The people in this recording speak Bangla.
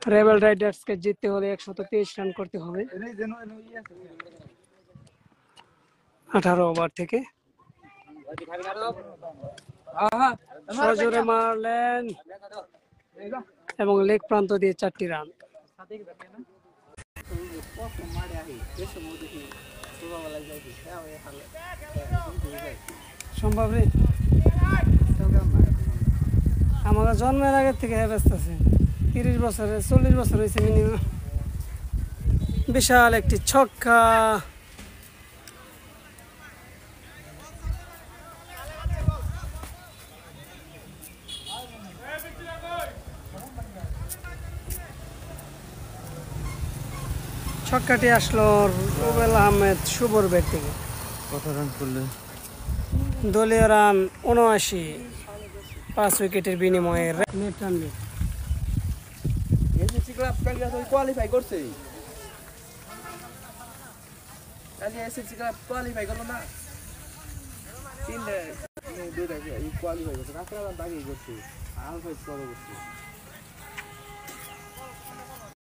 রেবেল রাইডার্সকে জিততে হলে 123 রান করতে হবে 18 ওভার থেকে। সজোরে মারলেন এবং লেগ প্রান্ত দিয়ে 4টি রান। সম্ভব নেই, আমাদের জন্মের আগের থেকে ব্যস্ত আছে। 30 বছরে 40 বছর হয়েছে মিনিমাম। বিশাল একটি ছক্কা, ছক্কাটি আসলো রুবেল আহমেদ শুভর ব্যাট থেকে। কত রান করলে? দলীয় রান 79, 5 উইকেটের বিনিময়ে নেট রান। এসএসসি ক্লাব কালকে তো কোয়ালিফাই করছে, কালকে এসএসসি ক্লাব কোয়ালিফাই করলো না, তিনটা দুইটা কোয়ালিফাই করছে, কাঁকড়া দাগেই করছে, আলফাইজ পরে করছে।